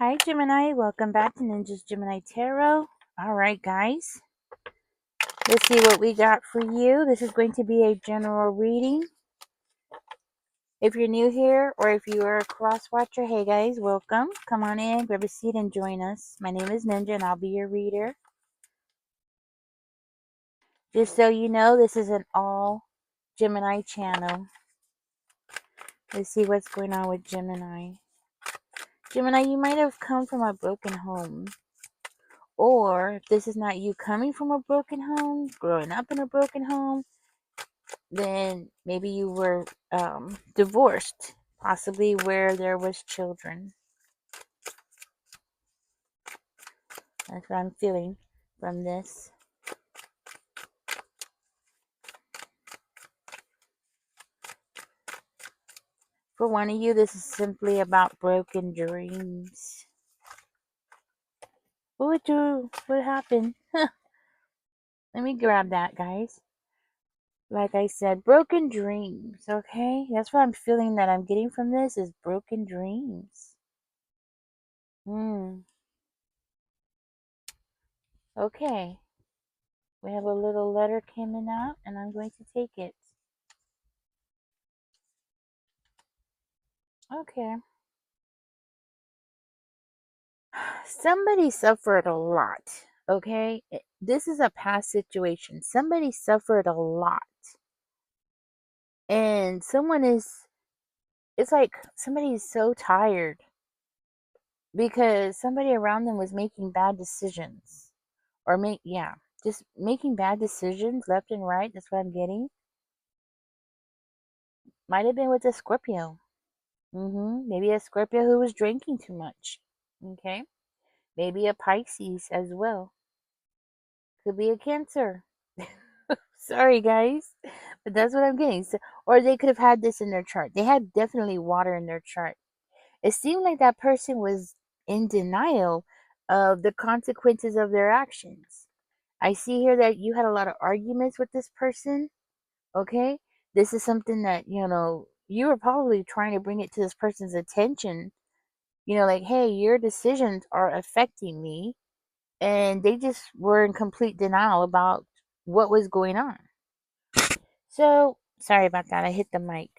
Hi, Gemini. Welcome back to Ninja's Gemini Tarot. All right, guys. Let's see what we got for you. This is going to be a general reading. If you're new here or if you are a cross watcher, hey guys, welcome. Come on in, grab a seat, and join us. My name is Ninja, and I'll be your reader. Just so you know, this is an all Gemini channel. Let's see what's going on with Gemini. Gemini, you might have come from a broken home. Or if this is not you coming from a broken home, growing up in a broken home, then maybe you were divorced, possibly where there was children. That's what I'm feeling from this. For one of you, this is simply about broken dreams. What happened? Let me grab that, guys. Like I said, broken dreams, okay? That's what I'm feeling that I'm getting from this is broken dreams. Okay. We have a little letter coming out, and I'm going to take it. Okay. Somebody suffered a lot, okay? This is a past situation. Somebody suffered a lot. And it's like somebody is so tired because somebody around them was making bad decisions. Just making bad decisions left and right. That's what I'm getting. Might have been with a Scorpio. Maybe a Scorpio who was drinking too much. Okay? Maybe a Pisces as well. Could be a Cancer. Sorry, guys, but that's what I'm getting. So, or they could have had this in their chart. They had definitely water in their chart. It seemed like that person was in denial of the consequences of their actions. I see here that you had a lot of arguments with this person. Okay, this is something that you were probably trying to bring it to this person's attention. Like, hey, your decisions are affecting me, and they just were in complete denial about what was going on. So, sorry about that. I hit the mic.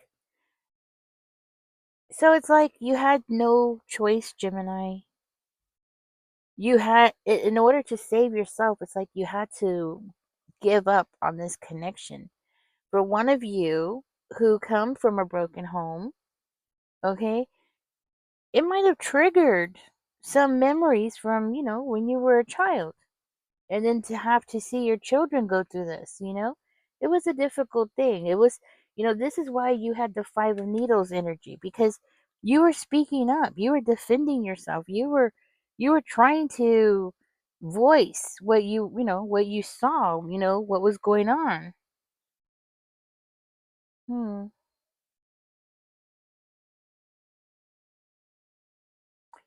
So it's like you had no choice, Gemini. You had, in order to save yourself, it's like you had to give up on this connection. For one of you who come from a broken home, okay, it might have triggered some memories from, when you were a child. And then to have to see your children go through this, it was a difficult thing. It was, this is why you had the Five of Needles energy, because you were speaking up, you were defending yourself, you were trying to voice what you saw, what was going on. Hmm.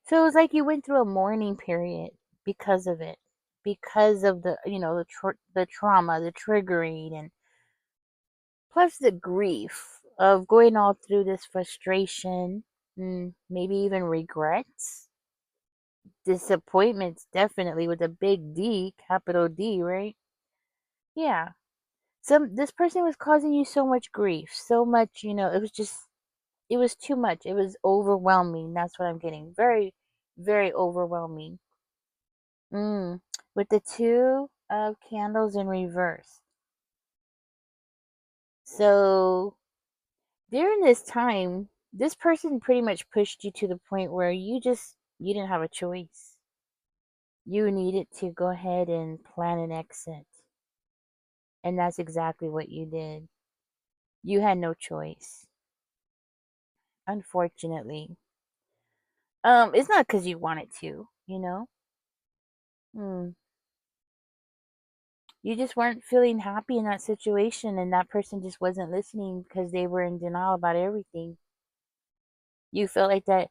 So it was like you went through a mourning period because of it, because of the, the trauma, the triggering, and plus the grief of going all through this frustration, maybe even regrets, disappointments, definitely with a big D, capital D, right? Yeah. This person was causing you so much grief, so much, it was too much. It was overwhelming. That's what I'm getting. Very, very overwhelming. Mm. With the Two of Candles in reverse. So during this time, this person pretty much pushed you to the point where you didn't have a choice. You needed to go ahead and plan an exit. And that's exactly what you did. You had no choice, unfortunately. It's not because you wanted to, you know? Hmm. You just weren't feeling happy in that situation, and that person just wasn't listening because they were in denial about everything. You felt like that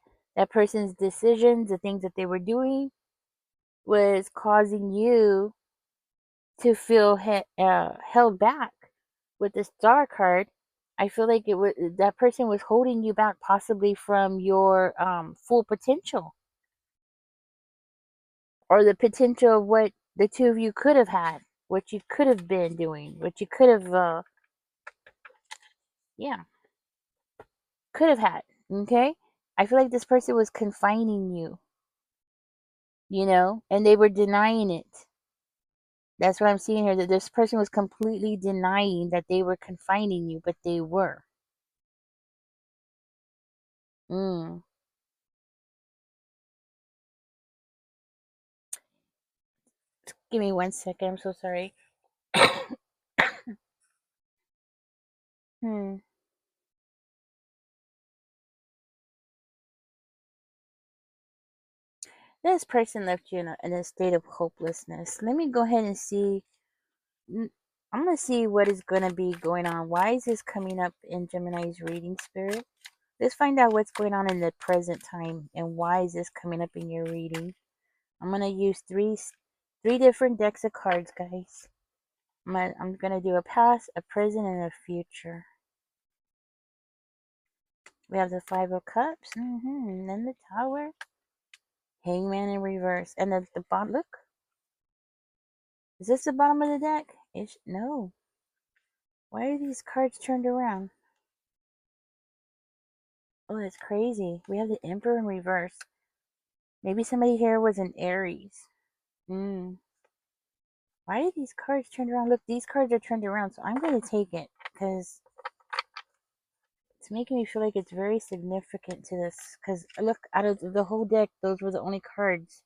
person's decisions, the things that they were doing, was causing you to feel held back. With the Star card, I feel like it was that person was holding you back, possibly from your full potential. or the potential of what the two of you could have had, what you could have been doing, what you could have, yeah, could have had. Okay? I feel like this person was confining you, and they were denying it. That's what I'm seeing here, that this person was completely denying that they were confining you, but they were. Mm. Give me 1 second. I'm so sorry. Hmm. This person left you in a state of hopelessness. Let me go ahead and see. I'm going to see what is going to be going on. Why is this coming up in Gemini's reading, Spirit? Let's find out what's going on in the present time and why is this coming up in your reading. I'm going to use three different decks of cards, guys. I'm going to do a past, a present, and a future. We have the Five of Cups, and then the Tower, Hangman in reverse, and the bottom. Look, is this the bottom of the deck? No. Why are these cards turned around? Oh, that's crazy. We have the Emperor in reverse. Maybe somebody here was an Aries. Hmm. Why are these cards turned around? Look, these cards are turned around, so I'm going to take it because it's making me feel like it's very significant to this. Because look, out of the whole deck, those were the only cards.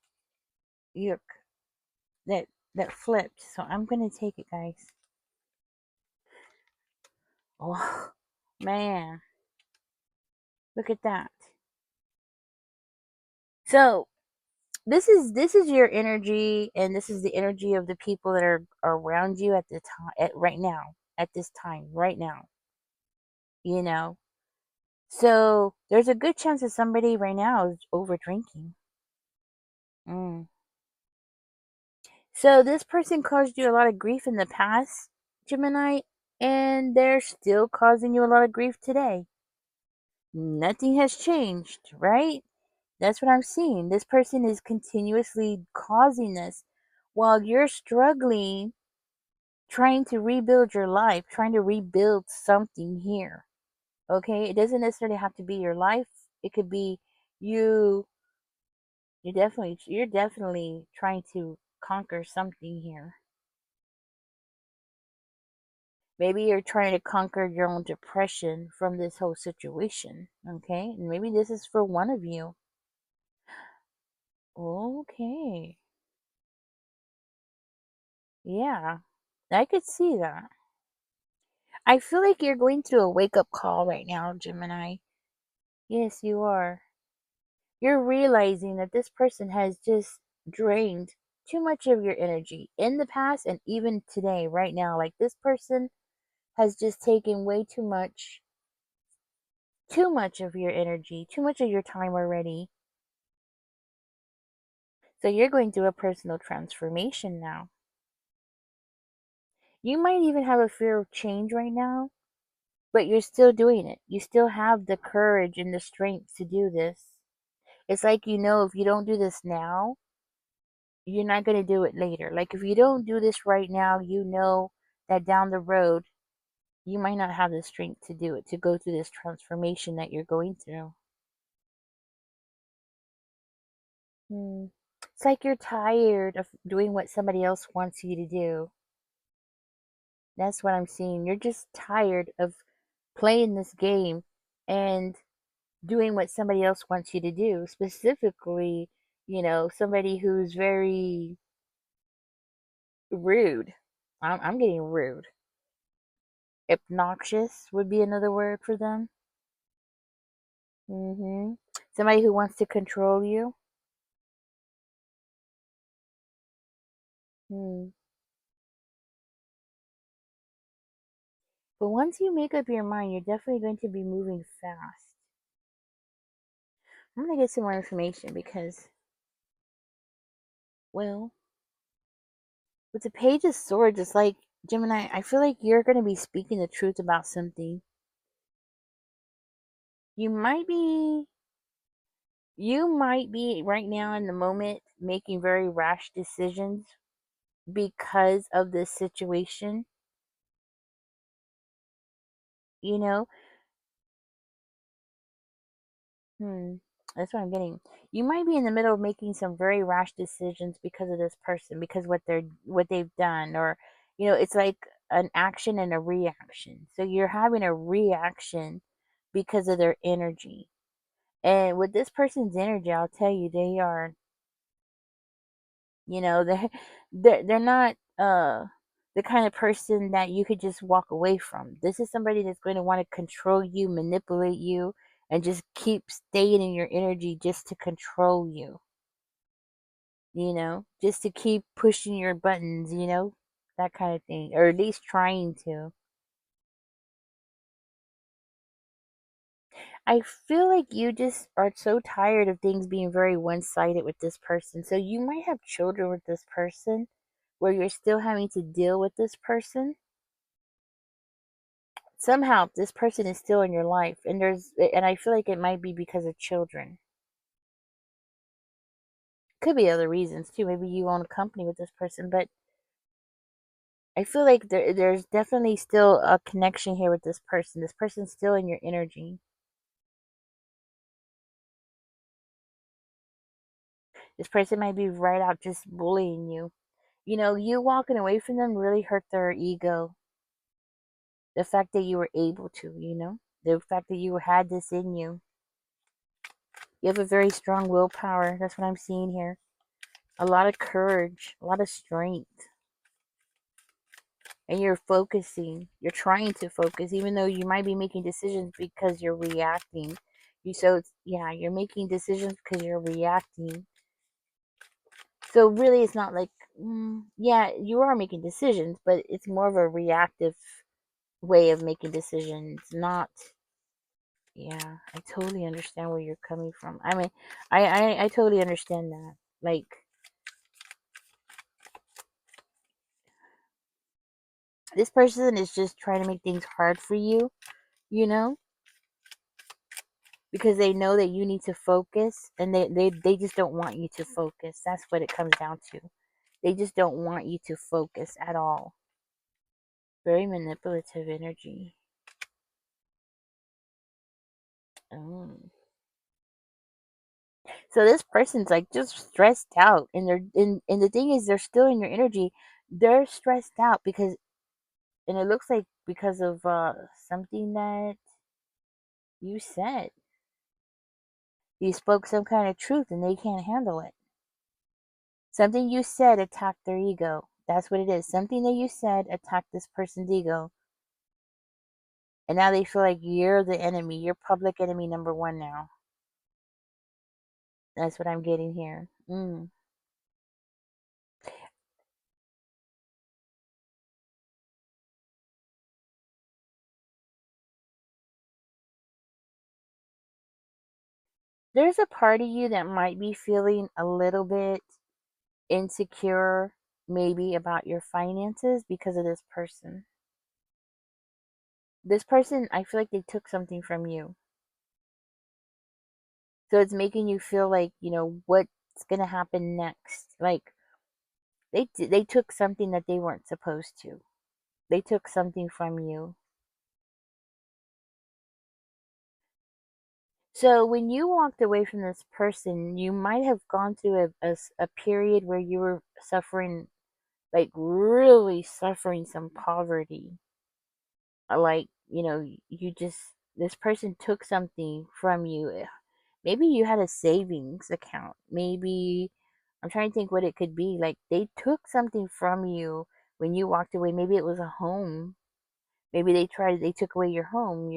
Yuck. That flipped. So I'm going to take it, guys. Oh, man. Look at that. So this is your energy, and this is the energy of the people that are around you at the time, right now, at this time, right now. You know, so there's a good chance that somebody right now is over drinking. Mm. So this person caused you a lot of grief in the past, Gemini, and they're still causing you a lot of grief today. Nothing has changed, right? That's what I'm seeing. This person is continuously causing this while you're struggling, trying to rebuild your life, trying to rebuild something here. Okay? It doesn't necessarily have to be your life. It could be you. You're definitely trying to conquer something here. Maybe you're trying to conquer your own depression from this whole situation. Okay? And maybe this is for one of you. Okay. Yeah. I could see that. I feel like you're going through a wake up call right now, Gemini. Yes, you are. You're realizing that this person has just drained too much of your energy in the past and even today, right now. Like this person has just taken way too much of your energy, too much of your time already. So you're going through a personal transformation now. You might even have a fear of change right now, but you're still doing it. You still have the courage and the strength to do this. It's like, if you don't do this now, you're not going to do it later. Like if you don't do this right now, you know that down the road, you might not have the strength to do it, to go through this transformation that you're going through. Hmm. It's like you're tired of doing what somebody else wants you to do. That's what I'm seeing. You're just tired of playing this game and doing what somebody else wants you to do. Specifically, somebody who's very rude. I'm getting rude. Obnoxious would be another word for them. Somebody who wants to control you. Hmm. But once you make up your mind, you're definitely going to be moving fast. I'm going to get some more information because, well, with the Page of Swords, it's like, Gemini, I feel like you're going to be speaking the truth about something. You might be You might be right now in the moment making very rash decisions because of this situation, you know? Hmm. That's what I'm getting. You might be in the middle of making some very rash decisions because of this person, because what they've done, or it's like an action and a reaction. So you're having a reaction because of their energy. And with this person's energy, I'll tell you, they are, they're they're not the kind of person that you could just walk away from. This is somebody that's going to want to control you, manipulate you, and just keep staying in your energy just to control you, just to keep pushing your buttons, that kind of thing, or at least trying to. I feel like you just are so tired of things being very one sided with this person. So you might have children with this person where you're still having to deal with this person. Somehow this person is still in your life, and I feel like it might be because of children. Could be other reasons too. Maybe you own a company with this person, but I feel like there's definitely still a connection here with this person. This person's still in your energy. This person might be right out just bullying you. You walking away from them really hurt their ego. The fact that you were able to, the fact that you had this in you. You have a very strong willpower. That's what I'm seeing here. A lot of courage, a lot of strength. And you're focusing. You're trying to focus, even though you might be making decisions because you're reacting. Yeah, you're making decisions because you're reacting. So really, it's not like, yeah, you are making decisions, but it's more of a reactive way of making decisions, not. Yeah, I totally understand where you're coming from. I mean, I totally understand that. Like, this person is just trying to make things hard for you, you know, because they know that you need to focus, and they just don't want you to focus. That's what it comes down to. They just don't want you to focus at all. Very manipulative energy. Mm. So this person's like just stressed out, and and the thing is, they're still in your energy. They're stressed out because, and it looks like because of something that you said. You spoke some kind of truth, and they can't handle it. Something you said attacked their ego. That's what it is. Something that you said attacked this person's ego, and now they feel like you're the enemy. You're public enemy number one now. That's what I'm getting here. There's a part of you that might be feeling a little bit insecure, maybe about your finances because of this person. This person, I feel like they took something from you. So it's making you feel like, what's going to happen next. Like, they took something that they weren't supposed to. They took something from you. So when you walked away from this person, you might have gone through a period where you were suffering, like really suffering some poverty. Like, you just, this person took something from you. Maybe you had a savings account. Maybe, I'm trying to think what it could be. Like, they took something from you when you walked away. Maybe it was a home. Maybe they took away your home.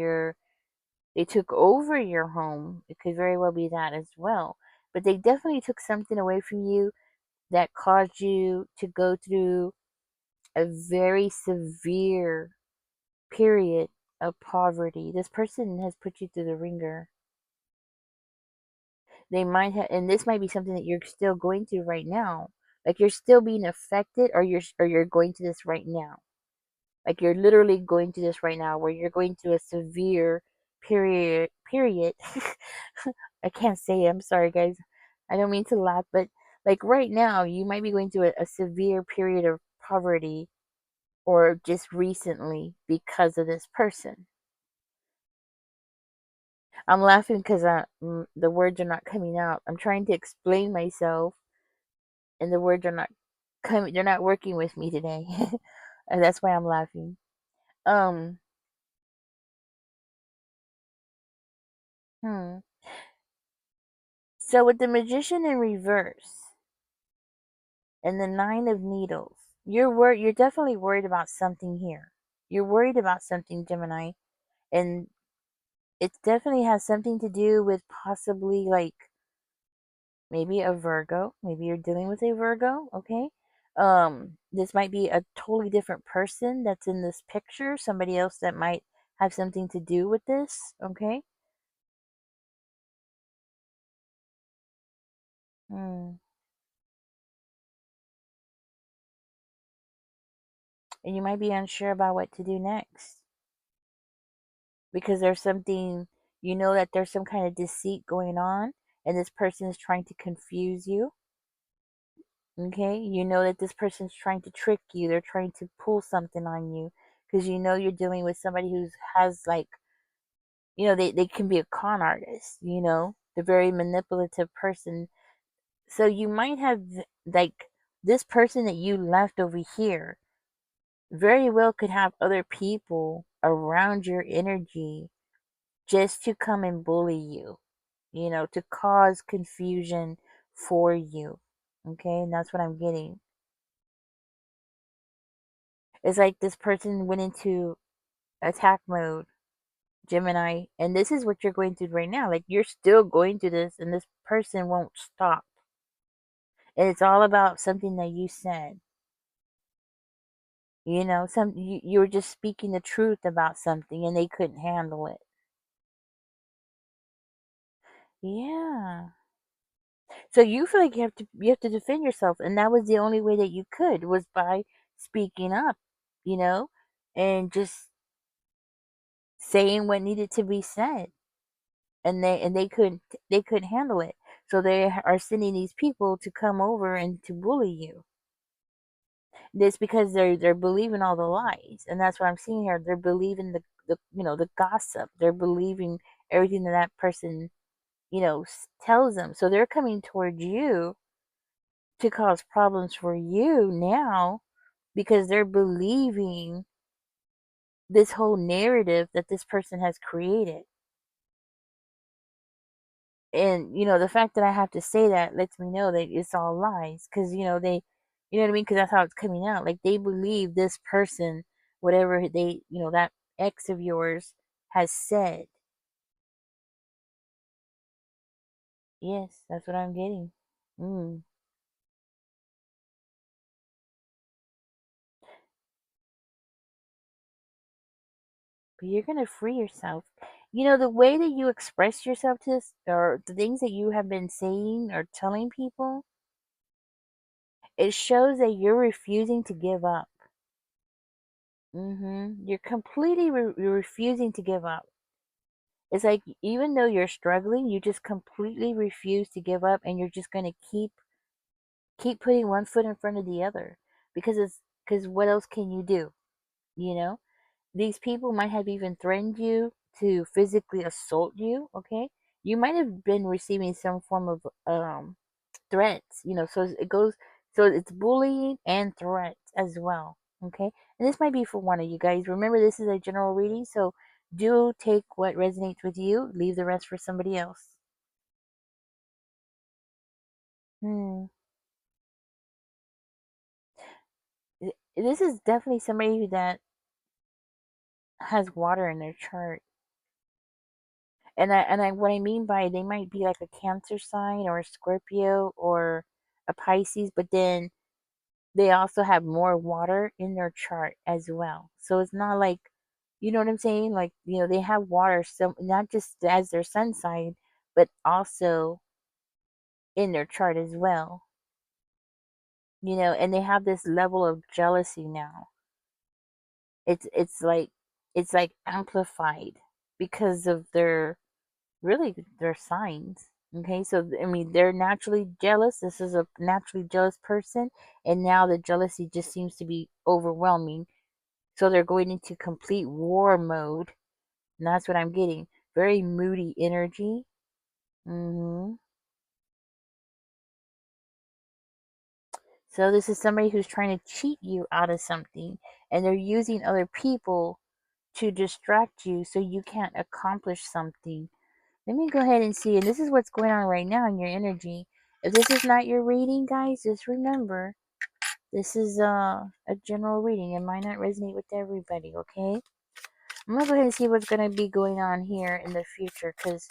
They took over your home. It could very well be that as well. But they definitely took something away from you that caused you to go through a very severe period of poverty. This person has put you through the ringer. They might have, and this might be something that you're still going through right now. Like, you're still being affected, or you're going through this right now. Like, you're literally going through this right now, where you're going through a severe period I can't say it. I'm sorry, guys. I don't mean to laugh, but like right now, you might be going through a severe period of poverty or just recently because of this person. I'm laughing because the words are not coming out. I'm trying to explain myself, and the words are not coming. They're not working with me today, and that's why I'm laughing. Um, hmm. So with the magician in reverse and the nine of needles, You're definitely worried about something here. You're worried about something, Gemini, and it definitely has something to do with possibly like maybe a Virgo. Maybe you're dealing with a Virgo, okay? This might be a totally different person that's in this picture, somebody else that might have something to do with this, okay? Hmm. And you might be unsure about what to do next because there's something, you know, that there's some kind of deceit going on, and this person is trying to confuse you. Okay, you know that this person's trying to trick you, they're trying to pull something on you because you know you're dealing with somebody who has like, you know, they can be a con artist, you know, the very manipulative person. So you might have like this person that you left over here very well could have other people around your energy just to come and bully you, you know, to cause confusion for you. Okay, and that's what I'm getting. It's like this person went into attack mode, Gemini, and this is what you're going through right now. Like you're still going through this, and this person won't stop. And it's all about something that you said. You know, you were just speaking the truth about something, and they couldn't handle it. Yeah. So you feel like you have to defend yourself, and that was the only way that you could was by speaking up, you know, and just saying what needed to be said. And they couldn't handle it. So they are sending these people to come over and to bully you. It's because they're believing all the lies, and that's what I'm seeing here. They're believing the the gossip. They're believing everything that that person tells them. So they're coming towards you to cause problems for you now because they're believing this whole narrative that this person has created. And the fact that I have to say that lets me know that it's all lies because what I mean, because that's how it's coming out. Like they believe this person, whatever that ex of yours has said. Yes, that's what I'm getting. Mm. But you're gonna free yourself. The way that you express yourself to this, or the things that you have been saying or telling people, it shows that you're refusing to give up. You're completely you're refusing to give up. It's like even though you're struggling, you just completely refuse to give up, and you're just gonna keep putting one foot in front of the other because what else can you do? You know, these people might have even threatened you to physically assault you. Okay, you might have been receiving some form of threats. So it goes. So it's bullying and threats as well. Okay, and this might be for one of you guys. Remember, this is a general reading, so do take what resonates with you. Leave the rest for somebody else. Hmm. This is definitely somebody that has water in their chart. And what I mean by they might be like a Cancer sign or a Scorpio or a Pisces, but then they also have more water in their chart as well. So it's not like, you know what I'm saying? Like, they have water, so not just as their sun sign, but also in their chart as well. And they have this level of jealousy now. It's like amplified because of their really their signs. Okay, so I mean, they're naturally jealous. This is a naturally jealous person, and now the jealousy just seems to be overwhelming. So they're going into complete war mode, and that's what I'm getting. Very moody energy. hmm So this is somebody who's trying to cheat you out of something, and they're using other people to distract you so you can't accomplish something. Let me go ahead and see, and this is what's going on right now in your energy. If this is not your reading, guys, just remember this is a general reading. It might not resonate with everybody, okay? I'm gonna go ahead and see what's gonna be going on here in the future, because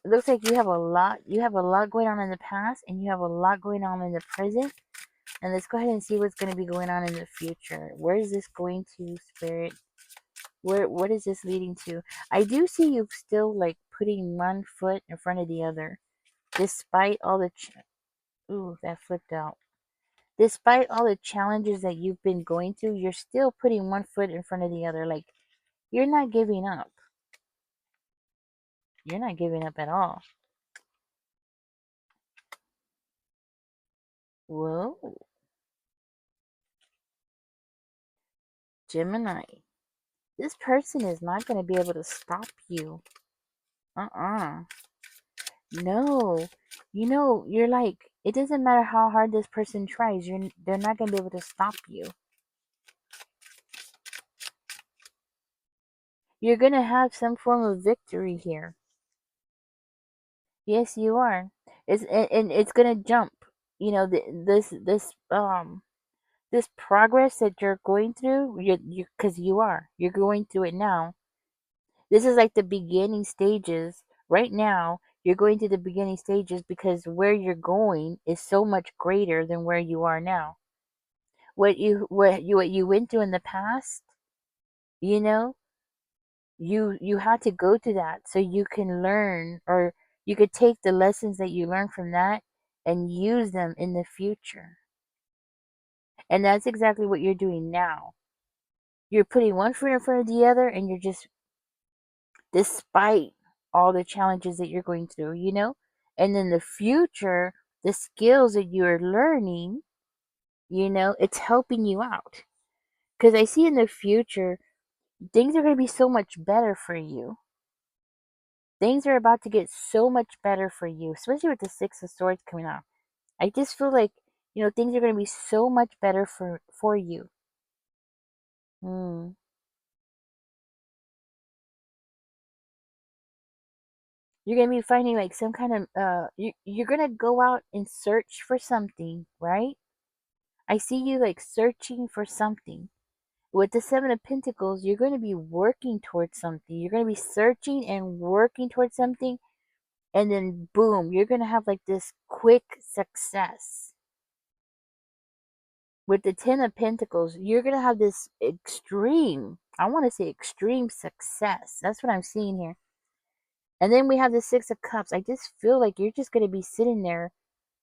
it looks like you have a lot going on in the past, and you have a lot going on in the present. And let's go ahead and see what's going to be going on in the future. Where is this going to, Spirit? What is this leading to? I do see you still like putting one foot in front of the other, despite all the ooh, that flipped out. Despite all the challenges that you've been going through, you're still putting one foot in front of the other. Like, you're not giving up. You're not giving up at all. Whoa, Gemini. This person is not going to be able to stop you. Uh-uh. No. You know, you're like, it doesn't matter how hard this person tries, they're not going to be able to stop you. You're going to have some form of victory here. Yes, you are. And it's going to jump. You know, this progress that you're going through, you cuz you are. You're going through it now. This is like the beginning stages. Right now, you're going to the beginning stages because where you're going is so much greater than where you are now. What you went through in the past, you know, you had to go through that so you can learn, or you could take the lessons that you learned from that and use them in the future. And that's exactly what you're doing now. You're putting one foot in front of the other, and you're just, despite all the challenges that you're going through, you know? And in the future, the skills that you're learning, you know, it's helping you out. Because I see in the future, things are going to be so much better for you. Things are about to get so much better for you, especially with the Six of Swords coming out. I just feel like, you know, things are going to be so much better for you. Mm. You're going to be finding like some kind of you're going to go out and search for something, right? I see you like searching for something. With the Seven of Pentacles, you're going to be working towards something. You're going to be searching and working towards something, and then boom, you're going to have like this quick success. With the Ten of Pentacles, you're going to have this extreme, I want to say extreme success. That's what I'm seeing here. And then we have the Six of Cups. I just feel like you're just going to be sitting there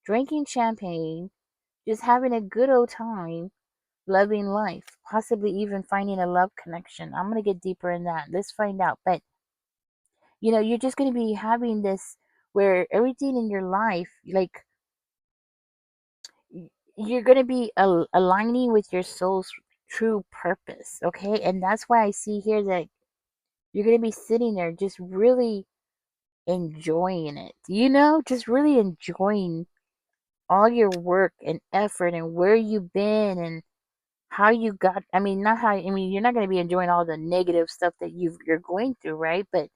drinking champagne, just having a good old time, loving life, possibly even finding a love connection. I'm going to get deeper in that. Let's find out. But, you know, you're just going to be having this where everything in your life, like, you're going to be aligning with your soul's true purpose. Okay. And that's why I see here that you're going to be sitting there just really enjoying it, you know, just really enjoying all your work and effort and where you've been and how you got, I mean, not how, I mean, you're not going to be enjoying all the negative stuff that you're going through, right? But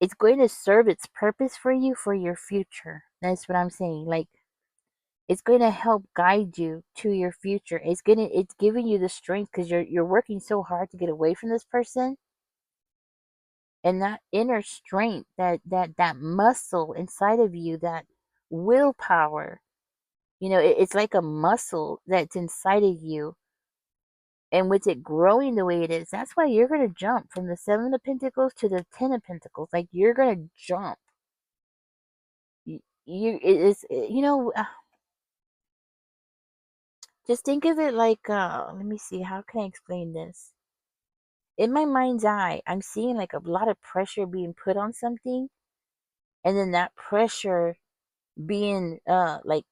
it's going to serve its purpose for you for your future. That's what I'm saying. Like, it's going to help guide you to your future. It's giving you the strength because you're working so hard to get away from this person, and that inner strength, that muscle inside of you, that willpower, you know, it's like a muscle that's inside of you. And with it growing the way it is, that's why you're going to jump from the Seven of Pentacles to the Ten of Pentacles. Like, you're going to jump. It is, you know, just think of it like, let me see, how can I explain this? in my mind's eye, I'm seeing like a lot of pressure being put on something, and then that pressure being like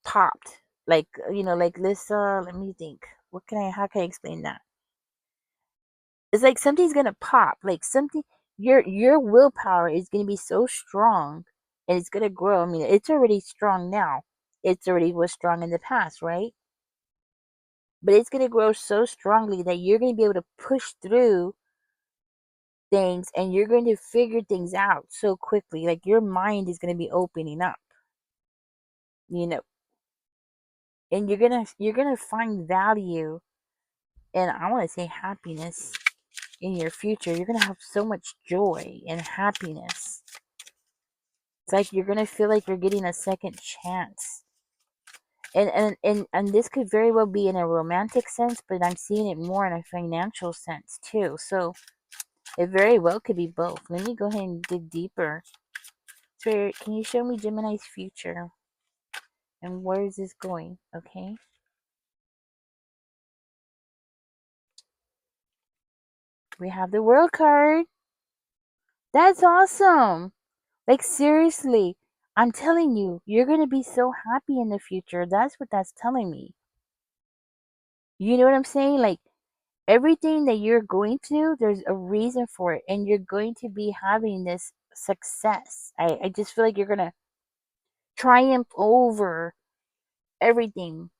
popped. Like, like this, let me think. How can I explain that? It's like something's gonna pop, like something, your willpower is gonna be so strong, and it's gonna grow. I mean, it's already strong now. It's already was strong in the past, right? But it's gonna grow so strongly that you're gonna be able to push through things, and you're going to figure things out so quickly. Like your mind is gonna be opening up, you know, and you're gonna find value, and I want to say happiness in your future. You're gonna have so much joy and happiness. It's like you're gonna feel like you're getting a second chance. And this could very well be in a romantic sense, but I'm seeing it more in a financial sense too. So it very well could be both. Let me go ahead and dig deeper. Spirit, can you show me Gemini's future? And where is this going? Okay. We have the World card. That's awesome. Like seriously, I'm telling you, you're going to be so happy in the future. That's what that's telling me. You know what I'm saying? Like everything that you're going to do, there's a reason for it, and you're going to be having this success. I just feel like you're going to triumph over everything.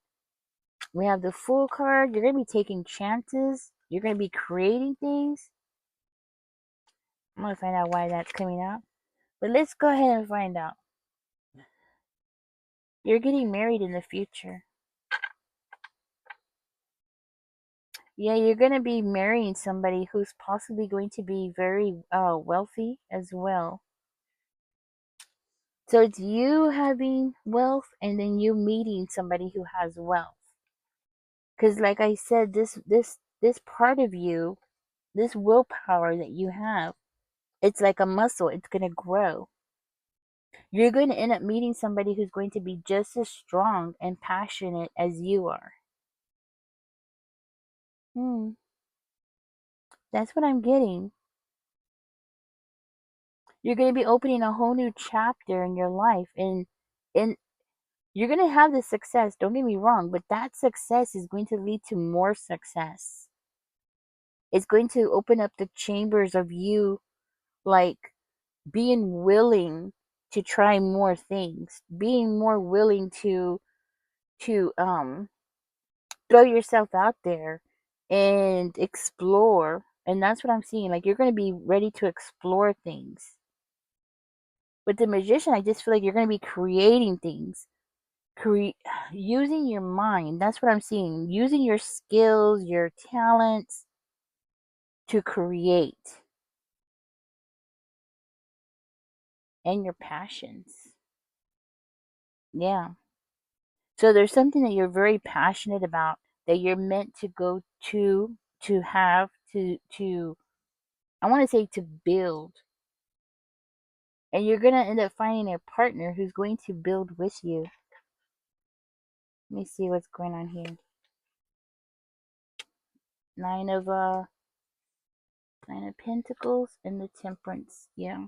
We have the Fool card. You're going to be taking chances. You're going to be creating things. I'm going to find out why that's coming out. But let's go ahead and find out. You're getting married in the future. Yeah, you're going to be marrying somebody who's possibly going to be very wealthy as well. So it's you having wealth, and then you meeting somebody who has wealth. Because like I said, this part of you, this willpower that you have, it's like a muscle. It's going to grow. You're going to end up meeting somebody who's going to be just as strong and passionate as you are. That's what I'm getting. You're going to be opening a whole new chapter in your life, and you're going to have this success. Don't get me wrong, but that success is going to lead to more success. It's going to open up the chambers of you, like being willing to try more things, being more willing to throw yourself out there and explore. And that's what I'm seeing. Like you're going to be ready to explore things. With the Magician, I just feel like you're going to be creating things, using your mind. That's what I'm seeing. Using your skills, your talents to create, and your passions. Yeah. So there's something that you're very passionate about, that you're meant to go to have to I want to say to build. And you're going to end up finding a partner who's going to build with you. Let me see what's going on here. Nine of Pentacles and the Temperance. Yeah.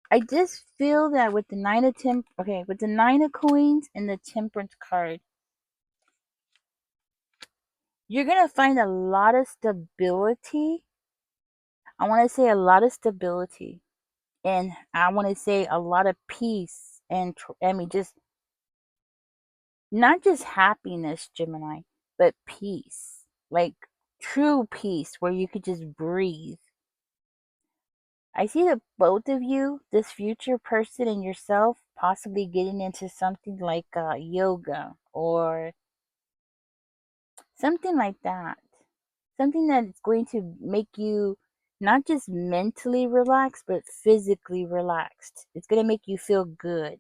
I just feel that with the with the Nine of Coins and the Temperance card, you're gonna find a lot of stability. I want to say a lot of stability, and I want to say a lot of peace, and I mean just not just happiness, Gemini, but peace, like true peace, where you could just breathe. I see that both of you, this future person and yourself, possibly getting into something like yoga or something like that. Something that's going to make you not just mentally relaxed, but physically relaxed. It's going to make you feel good.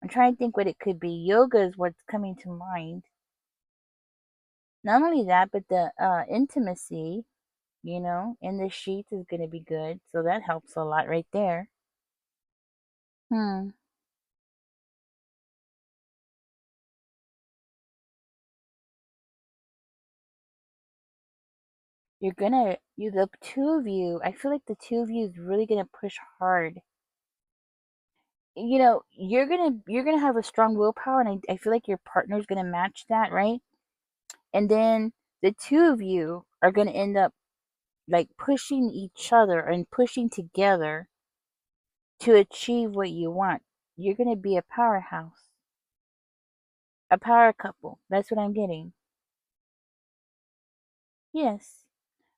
I'm trying to think what it could be. Yoga is what's coming to mind. Not only that, but the intimacy, in the sheets is going to be good. So that helps a lot right there. Hmm. the two of you, I feel like the two of you is really gonna push hard. You're gonna have a strong willpower, and I feel like your partner's gonna match that, right? And then the two of you are gonna end up like pushing each other and pushing together to achieve what you want. You're gonna be a powerhouse, a power couple. That's what I'm getting. Yes,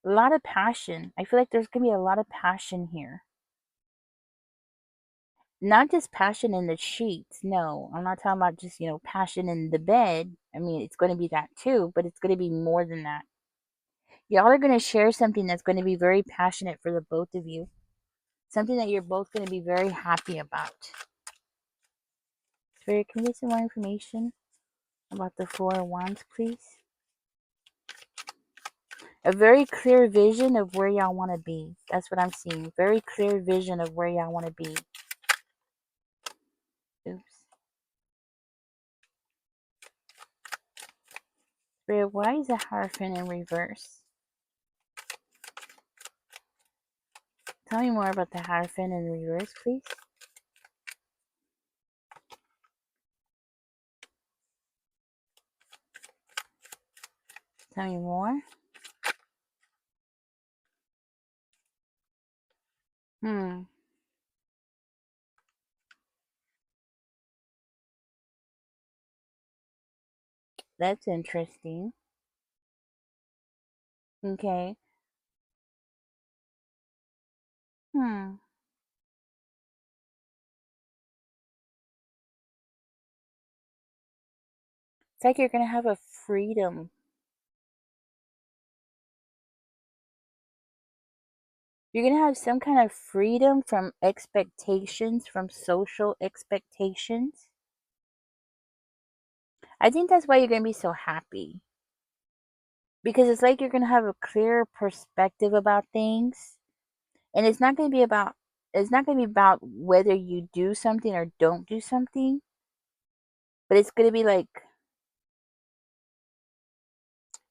a lot of passion. I feel like there's gonna be a lot of passion here. Not just passion in the sheets. No, I'm not talking about just, passion in the bed. I mean, it's going to be that too, but it's going to be more than that. Y'all are going to share something that's going to be very passionate for the both of you. Something that you're both going to be very happy about. Spirit, can we get some more information about the Four of Wands, please? A very clear vision of where y'all want to be. That's what I'm seeing. Very clear vision of where y'all want to be. Oops. Spirit, why is the Hierophant in reverse? Tell me more about the Hierophant in reverse, please. Tell me more. That's interesting. Okay. Hmm. It's like you're gonna have a freedom. You're gonna have some kind of freedom from expectations, from social expectations. I think that's why you're gonna be so happy. Because it's like you're gonna have a clearer perspective about things. And it's not gonna be about whether you do something or don't do something. But it's gonna be like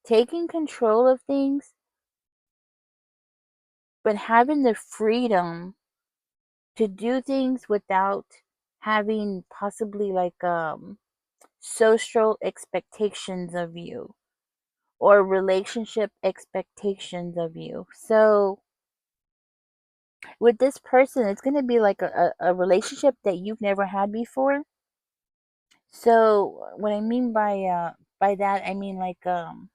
taking control of things, but having the freedom to do things without having possibly like social expectations of you or relationship expectations of you. So with this person, it's going to be like a relationship that you've never had before. So what I mean by that, I mean like trying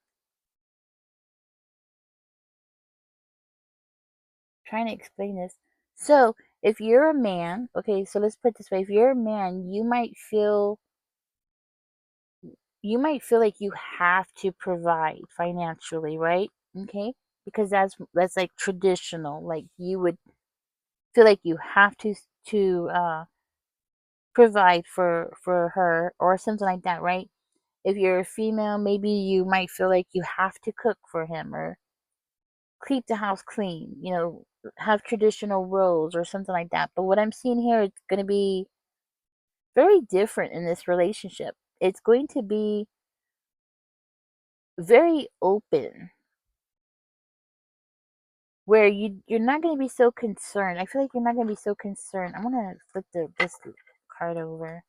to explain this. So if you're a man, okay, so let's put it this way, if you're a man, you might feel like you have to provide financially, right? Okay? Because that's like traditional. Like you would feel like you have to provide for her or something like that, right? If you're a female, maybe you might feel like you have to cook for him or keep the house clean, have traditional roles or something like that. But what I'm seeing here, it's going to be very different in this relationship. It's going to be very open where you're not going to be so concerned. I feel like you're not going to be so concerned. I'm going to flip this card over.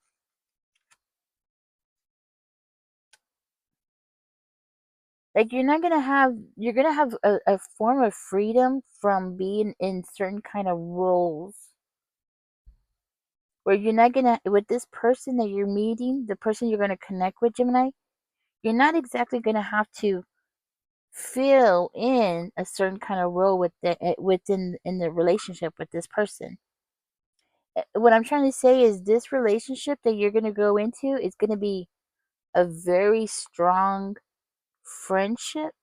Like you're going to have a form of freedom from being in certain kind of roles where you're not going to, with this person that you're meeting, the person you're going to connect with, Gemini, you're not exactly going to have to fill in a certain kind of role within in the relationship with this person. What I'm trying to say is this relationship that you're going to go into is going to be a very strong friendship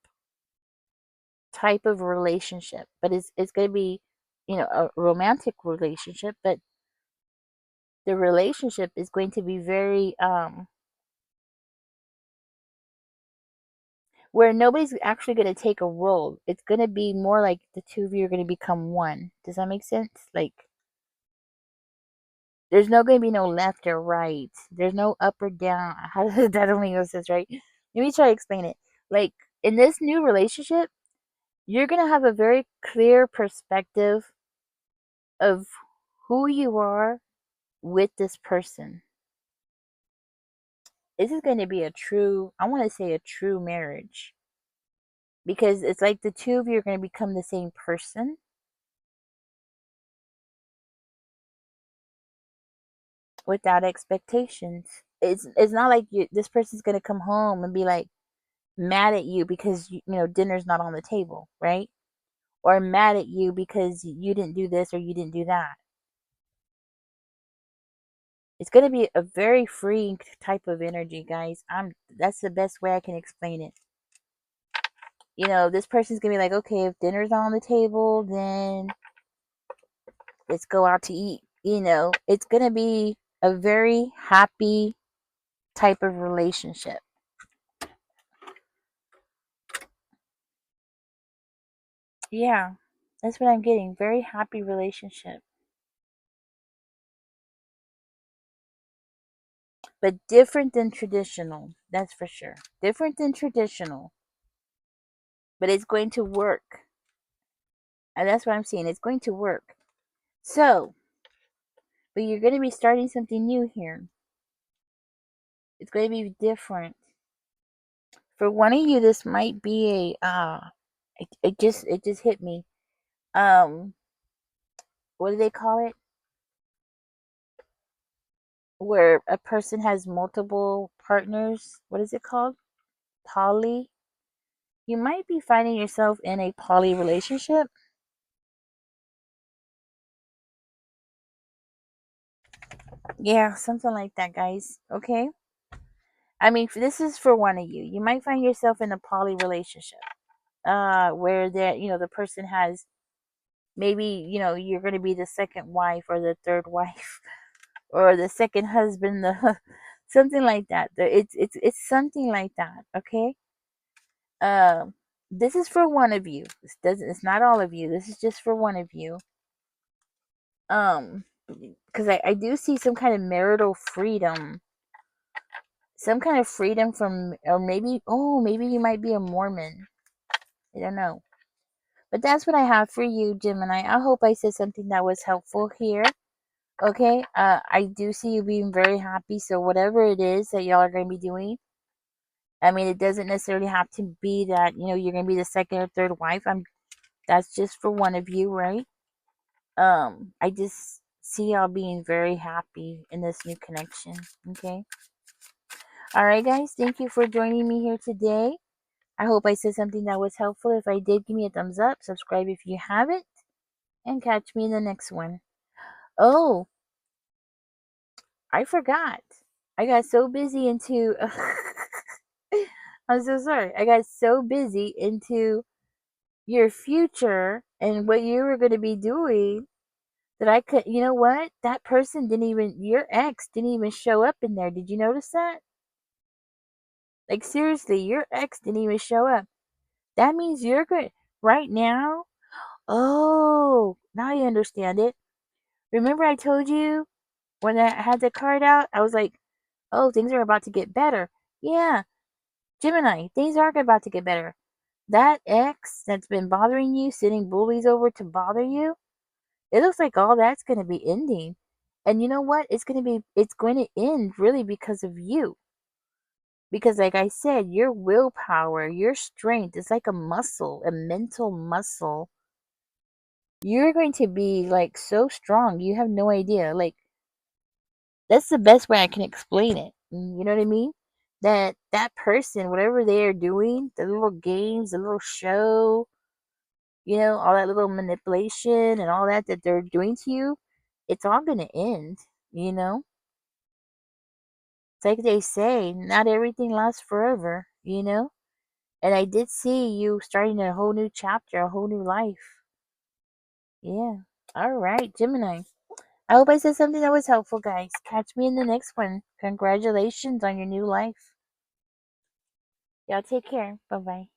type of relationship, but it's going to be, a romantic relationship, but the relationship is going to be very where nobody's actually going to take a role. It's going to be more like the two of you are going to become one. Does that make sense? Like there's no going to be no left or right. There's no up or down. How does that only make sense, right? Let me try to explain it. Like in this new relationship, you're going to have a very clear perspective of who you are with this person. This is going to be a true, I want to say a true marriage. Because it's like the two of you are going to become the same person without expectations. It's not like this person's going to come home and be like mad at you because dinner's not on the table, right? Or mad at you because you didn't do this or you didn't do that. It's going to be a very freeing type of energy, guys. That's the best way I can explain it. This person's going to be like, okay, if dinner's on the table, then let's go out to eat. It's going to be a very happy type of relationship. Yeah, that's what I'm getting. Very happy relationship. But different than traditional. That's for sure. Different than traditional. But it's going to work. And that's what I'm saying. It's going to work. So, but you're going to be starting something new here. It's going to be different. For one of you, this might be it just hit me. What do they call it? Where a person has multiple partners. What is it called? Poly. You might be finding yourself in a poly relationship. Yeah, something like that, guys. Okay. I mean, this is for one of you. You might find yourself in a poly relationship, where the person has maybe you're going to be the second wife or the third wife or the second husband, something like that. It's something like that. Okay. Um, this is for one of you. It's not all of you. This is just for one of you. Because I do see some kind of marital freedom, some kind of freedom from, or maybe you might be a Mormon. I don't know. But that's what I have for you, Gemini. I hope I said something that was helpful here. Okay. I do see you being very happy. So whatever it is that y'all are going to be doing, I mean, it doesn't necessarily have to be that you're going to be the second or third wife. That's just for one of you, right? I just see y'all being very happy in this new connection. Okay. All right, guys. Thank you for joining me here today. I hope I said something that was helpful. If I did, give me a thumbs up. Subscribe if you haven't. And catch me in the next one. Oh, I forgot. I got so busy into. I'm so sorry. I got so busy into your future and what you were going to be doing that I could. You know what? That person didn't even. Your ex didn't even show up in there. Did you notice that? Like, seriously, your ex didn't even show up. That means you're good. Right now. Oh, now I understand it. Remember I told you when I had the card out, I was like, oh, things are about to get better. Yeah, Gemini, things are about to get better. That ex that's been bothering you, sending bullies over to bother you, it looks like all that's going to be ending. And you know what? It's going to end really because of you. Because, like I said, your willpower, your strength is like a muscle, a mental muscle. You're going to be like so strong. You have no idea. Like, that's the best way I can explain it. You know what I mean? That person, whatever they are doing, the little games, the little show, all that little manipulation and all that they're doing to you, it's all gonna end. You know, it's like they say, not everything lasts forever. And I did see you starting a whole new chapter, a whole new life. Yeah. All right, Gemini. I hope I said something that was helpful, guys. Catch me in the next one. Congratulations on your new life. Y'all take care. Bye bye.